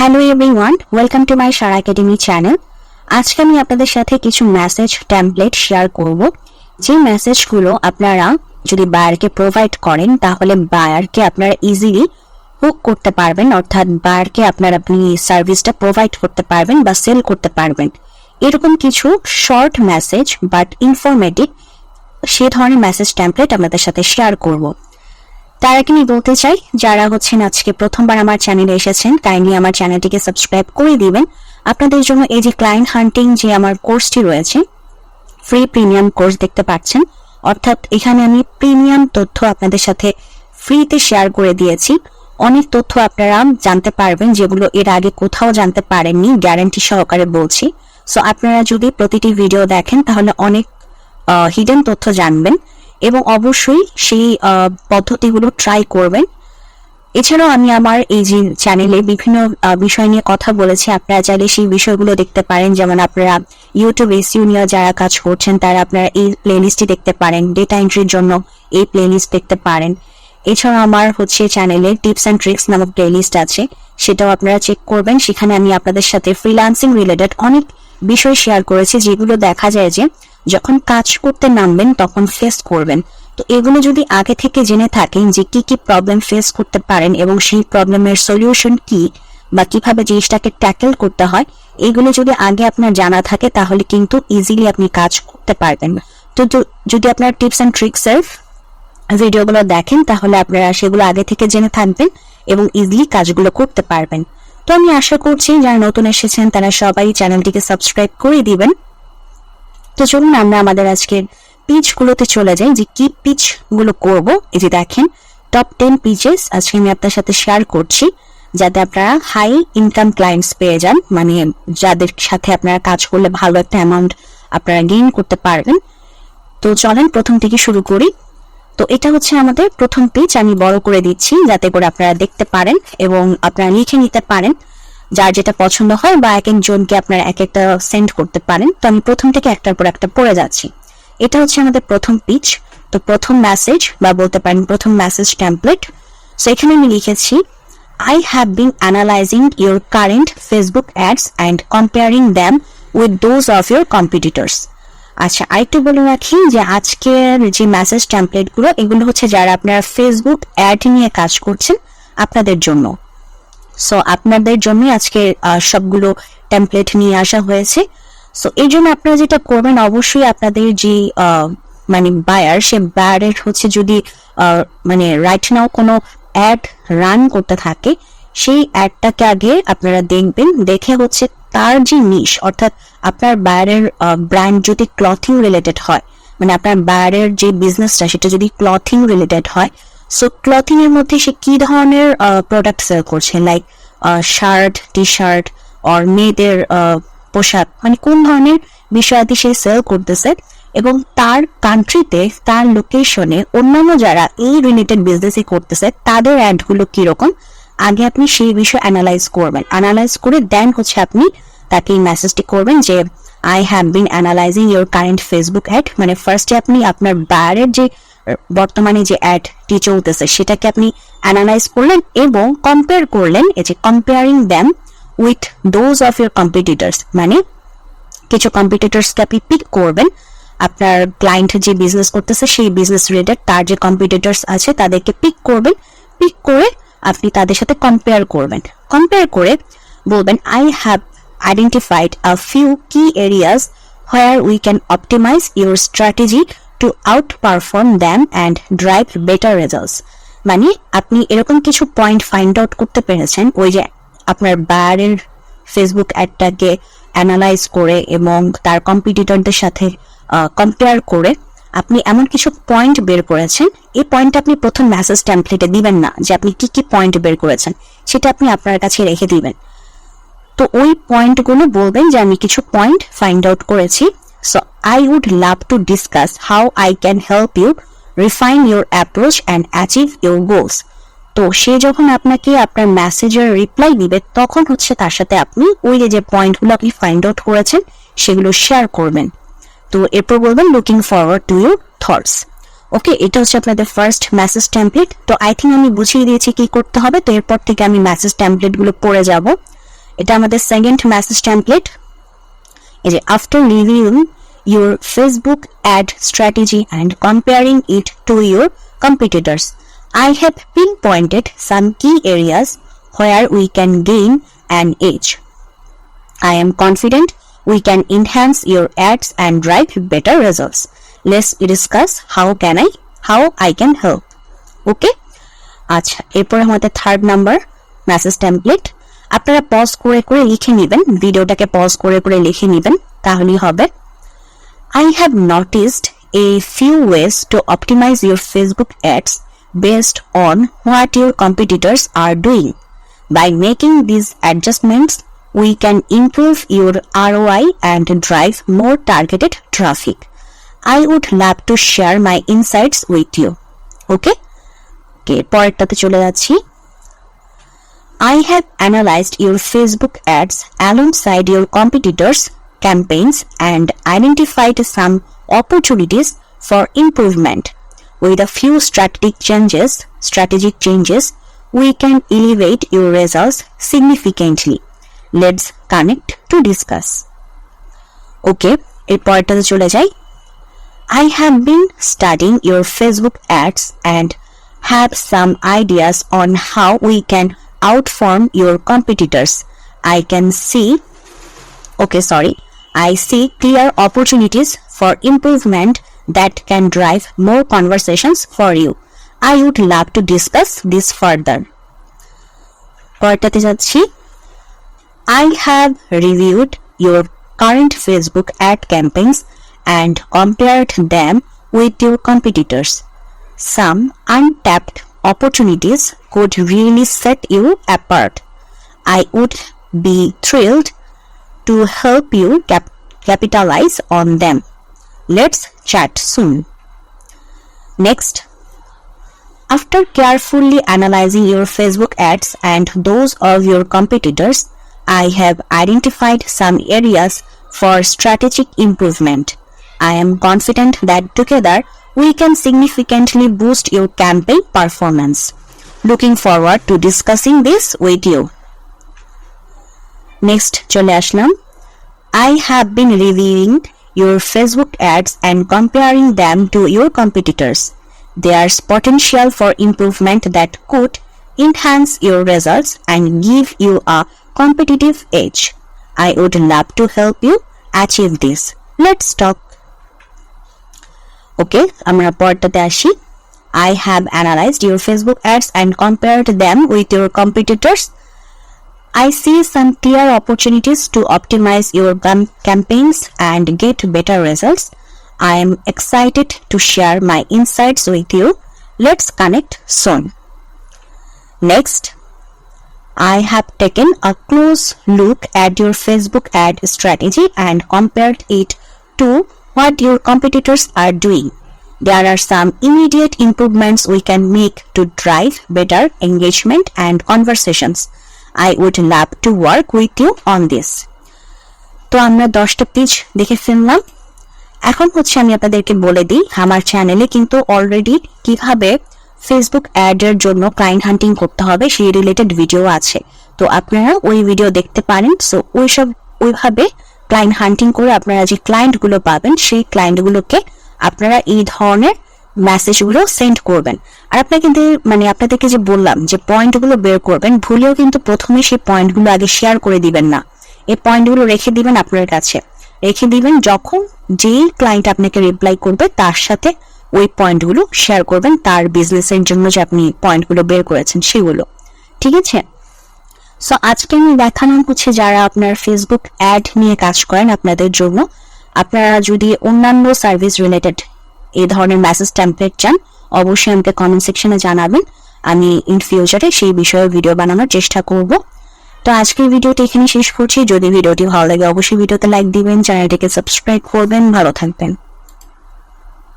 Hello everyone, welcome to my Sara academy channel. আজকে আমি আপনাদের সাথে কিছু মেসেজ টেমপ্লেট শেয়ার করব, যে মেসেজগুলো আপনারা যদি বায়ারকে প্রোভাইড করেন তাহলে বায়ারকে আপনারা ইজিলি হুক করতে পারবেন, অর্থাৎ বায়ারকে আপনি সার্ভিসটা প্রোভাইড করতে পারবেন বা সেল করতে পারবেন। এরকম কিছু শর্ট মেসেজ বাট ইনফরমেটিভ সে ধরনের মেসেজ টেমপ্লেট আপনাদের সাথে শেয়ার করব। তার আগে আমি বলতে চাই, যারা আজকে প্রথমবার আমার চ্যানেলে এসেছেন, কাইন্ডলি আমার চ্যানেলটিকে সাবস্ক্রাইব করে দিবেন। আপনাদের জন্য এই যে ক্লায়েন্ট হান্টিং যে আমার কোর্সটি রয়েছে, ফ্রি প্রিমিয়াম কোর্স দেখতে পাচ্ছেন, অর্থাৎ এখানে আমি প্রিমিয়াম তথ্য আপনাদের সাথে ফ্রিতে শেয়ার করে দিয়েছি। অনেক তথ্য আপনারা জানতে পারবেন যেগুলো এর আগে কোথাও জানতে পারেননি, গ্যারান্টি সহকারে বলছি। সো আপনারা যদি প্রতিটি ভিডিও দেখেন তাহলে অনেক হিডেন তথ্য জানবেন এবং অবশ্যই সেই পদ্ধতিগুলো ট্রাই করবেন। এছাড়াও আমি আমার এই যে চ্যানেলে বিভিন্ন বিষয় নিয়ে কথা বলেছি, আপনারা চাইলে সেই বিষয়গুলো দেখতে পারেন। যেমন আপনারা ইউটিউব এসইও নিয়ে যারা কাজ করছেন তারা আপনারা এই প্লেলিস্টটি দেখতে পারেন, ডেটা এন্ট্রির জন্য এই প্লেলিস্ট দেখতে পারেন। এছাড়াও আমার চ্যানেলে টিপস অ্যান্ড ট্রিক্স নামক প্লেলিস্ট আছে, সেটাও আপনারা চেক করবেন। সেখানে আমি আপনাদের সাথে ফ্রিল্যান্সিং রিলেটেড অনেক বিষয় শেয়ার করেছি, যেগুলো দেখা যায় যে যখন কাজ করতে নামবেন তখন ফেস করবেন। তো এগুলো যদি আগে থেকে জেনে থাকেন যে কি কি প্রবলেম ফেস করতে পারেন এবং সেই প্রবলেমের সলিউশন কি বা কিভাবে জিনিসটাকে ট্যাকেল করতে হয়, এগুলো যদি আগে আপনার জানা থাকে তাহলে কিন্তু ইজিলি আপনি কাজ করতে পারবেন। তো যদি আপনার টিপস অ্যান্ড ট্রিক্স এর ভিডিওগুলো দেখেন তাহলে আপনারা সেগুলো আগে থেকে জেনে থাকবেন এবং ইজিলি কাজগুলো করতে পারবেন। তো আমি আশা করছি যারা নতুন এসেছেন তারা সবাই চ্যানেলটিকে সাবস্ক্রাইব করে দিবেন। তো চলুন আমরা আমাদের আজকের পিচগুলোতে চলে যাই, যে কি পিচ গুলো করব। এই যে দেখেন, টপ 10 পিচেস আজকে আমি আপনার সাথে শেয়ার করছি, যাতে আপনারা হাই ইনকাম ক্লায়েন্টস পেয়ে যান, মানে যাদের সাথে আপনারা কাজ করলে ভালো একটা অ্যামাউন্ট আপনারা গেইন করতে পারবেন। তো চলেন প্রথম থেকে শুরু করি। তো এটা হচ্ছে আমাদের প্রথম পিচ, আমি বড় করে দিচ্ছি যাতে করে আপনারা দেখতে পারেন এবং আপনারা লিখে নিতে পারেন যার যেটা পছন্দ হয়, বা এক একজনকে আপনারা এক একটা সেন্ড করতে পারেন। তো আমি প্রথম থেকে একটার পর একটা পড়ে যাচ্ছি। এটা হচ্ছে আমাদের প্রথম পিচ। তো প্রথম মেসেজ বা বলতে পারেন প্রথম মেসেজ টেমপ্লেট। সো এখানে আমি লিখেছি, I have been analyzing your current Facebook ads and comparing them with those of your competitors. আচ্ছা, আরেকটু বলে রাখি যে আজকের যে মেসেজ টেমপ্লেট গুলো, এগুলো হচ্ছে যারা আপনারা ফেসবুক অ্যাড নিয়ে কাজ করছেন আপনাদের জন্য। সো আপনাদের জন্য আজকে সবগুলো টেমপ্লেট নিয়ে আসা হয়েছে। সো এই জন্য আপনারা যেটা করবেন, অবশ্যই আপনাদের যে মানে বায়ার, সে বায়ারের যদি মানে রাইট নাও কোনো অ্যাড রান করতে থাকে, সেই অ্যাডটাকে আগে আপনারা দেখবেন। দেখে তার যে নিশ, অর্থাৎ আপনার বায়ারের ব্র্যান্ড যদি ক্লথিং রিলেটেড হয়, মানে আপনার বায়ারের যে বিজনেসটা সেটা যদি ক্লথিং রিলেটেড হয়, সো ক্লথিং এর মধ্যে সে কি ধরনের প্রোডাক্ট সেল করছে, like shirt, T shirt or মেয়েদের পোশাক, মানে কোন ধরনের বিষয়াদি সে সেল করতেছে এবং তার কান্ট্রিতে, তার লোকেশনে অন্যান্য যারা এই রিলেটেড বিজনেসই করতেছে তাদের অ্যাডগুলো কিরকম, আগে আপনি সেই বিষয় অ্যানালাইজ করবেন। অ্যানালাইজ করে দেন আপনি তাকে এই মেসেজটি করবেন যে I have been analysing your current Facebook ad. মানে ফার্স্টে আপনি আপনার বায়ারের যে বর্তমানে যে অ্যাডটি চলতেছে সেটাকে আপনি অ্যানালাইজ করলেন এবং কম্পেয়ার করলেন। এই যে comparing them with those of your competitors, মানে কিছু কম্পিটিটরসকে আপনি পিক করবেন। আপনার ক্লায়েন্ট যে বিজনেস করতেছে সেই বিজনেস রিলেটেড তার যে কম্পিটিটরস আছে তাদেরকে পিক করবেন। পিক করে আপনি তাদের সাথে কম্পেয়ার করবেন। কম্পেয়ার করে বলবেন, I have identified a few key areas where we can optimize your strategy to outperform them and drive better results. মানে আপনি এরকম কিছু পয়েন্ট ফাইন্ড আউট করতে পেরেছেন ওই যে আপনার বায়ারের ফেসবুক অ্যাডটাকে অ্যানালাইজ করে এবং তার কম্পিটিটরদের সাথে কম্পেয়ার করে আপনি এমন কিছু পয়েন্ট বের করেছেন। এই পয়েন্ট আপনি প্রথম মেসেজ টেমপ্লেটে দিবেন না, যে আপনি কি কি পয়েন্ট বের করেছেন সেটা আপনি আপনার কাছে রেখে দিবেন। তো ওই পয়েন্টগুলো বলবেন যে আমি কিছু পয়েন্ট ফাইন্ড আউট করেছি। So I would love to discuss how I can help you refine your approach and achieve your goals. তো সে যখন আপনাকে আপনার মেসেজের রিপ্লাই দিবে তখন তার সাথে আপনি ওই যে পয়েন্টগুলো আপনি ফাইন্ড আউট করেছেন সেগুলো শেয়ার করবেন। তো এরপর বলবেন, looking forward to your thoughts. Okay, এটা আপনাদের ফার্স্ট মেসেজ টেমপ্লেট। তো আই থিঙ্ক আমি বুঝিয়ে দিয়েছি কি করতে হবে। তো এরপর থেকে আমি মেসেজ টেমপ্লেট গুলো পড়ে যাব। এটা আমাদের সেকেন্ড মেসেজ টেমপ্লেট। এই যে after reviewing your Facebook ad strategy and comparing it to your competitors, I have pinpointed some key areas where we can gain an edge. I am confident we can enhance your ads and drive better results. Let's discuss how I can help. Okay? আচ্ছা, এরপর আমাদের third number message template. আপনারা pause করে করে লিখে নেবেন, ভিডিওটাকে pause করে করে লিখে নেবেন, তাহলেই হবে। I have noticed a few ways to optimize your Facebook ads based on what your competitors are doing. By making these adjustments, we can improve your ROI and drive more targeted traffic. I would love to share my insights with you. Okay? পরেরটাতে চলে যাচ্ছি। I have analyzed your Facebook ads alongside your competitors' campaigns and identified some opportunities for improvement. With a few strategic changes, we can elevate your results significantly. Let's connect to discuss. Okay, এরপরটাতে চলে যাই। I have been studying your Facebook ads and have some ideas on how we can outperform your competitors. I see clear opportunities for improvement that can drive more conversations for you. I would love to discuss this further. পরেরটাতে যাচ্ছি। I have reviewed your current Facebook ad campaigns and compared them with your competitors. Some untapped opportunities could really set you apart. I would be thrilled to help you capitalize on them. Let's chat soon. Next, after carefully analyzing your Facebook ads and those of your competitors, I have identified some areas for strategic improvement. I am confident that together we can significantly boost your campaign performance. Looking forward to discussing this with you. Next, চলে আসলাম। I have been reviewing your Facebook ads and comparing them to your competitors. There's potential for improvement that could enhance your results and give you a competitive edge. I would love to help you achieve this. Let's talk. Okay, আমরা পরেরটাতে আসি। I have analyzed your Facebook ads and compared them with your competitors. I see some clear opportunities to optimize your campaigns and get better results. I am excited to share my insights with you. Let's connect soon. Next, I have taken a close look at your Facebook ad strategy and compared it to what your competitors are doing. There are some immediate improvements we can make to drive better engagement and conversations. I would love to work with you on this. তো আমরা 10টা page দেখে ফেললাম। এখন হচ্ছে আমি আপনাদেরকে বলে দিই আমার চ্যানেলে কিন্তু অলরেডি কিভাবে ফেসবুক অ্যাডের জন্য ক্লায়েন্ট হান্টিং করতে হবে সেই রিলেটেড ভিডিও আছে, তো আপনারা ওই ভিডিও দেখতে পারেন। সো ওইভাবে ক্লায়েন্ট হান্টিং করে আপনারা যে ক্লায়েন্টগুলো পাবেন সেই ক্লায়েন্টগুলোকে আপনারা এই ধরনের মেসেজগুলো সেন্ড করবেন। আর আপনাদেরকে যে বললাম যে পয়েন্টগুলো বের করবেন, ভুলেও কিন্তু প্রথমে সেই পয়েন্টগুলো আগে শেয়ার করে দিবেন না। এই পয়েন্টগুলো রেখে দিবেন আপনার কাছে, রেখে দিবেন যখন যেই ক্লায়েন্ট আপনাকে রিপ্লাই করবে তার সাথে ওই পয়েন্টগুলো শেয়ার করবেন, তার বিজনেসের জন্য যে আপনি পয়েন্টগুলো বের করেছেন সেগুলো। ঠিক আছে? সো আজকে আমি দেখালাম হচ্ছে যারা আপনার ফেসবুক অ্যাড নিয়ে কাজ করেন আপনাদের জন্য। আপনারা যদি অন্যান্য সার্ভিস রিলেটেড এই ধরনের মেসেজ টেমপ্লেট চান অবশ্যই আমাকে কমেন্ট সেকশনে জানাবেন, আমি ইন ফিউচারে সেই বিষয়ে ভিডিও বানানোর চেষ্টা করব। তো আজকের ভিডিওটি এখানে শেষ করছি। যদি ভিডিওটি ভালো লাগে অবশ্যই ভিডিওতে লাইক দিবেন, চ্যানেলটিকে সাবস্ক্রাইব করবেন। ভালো থাকবেন।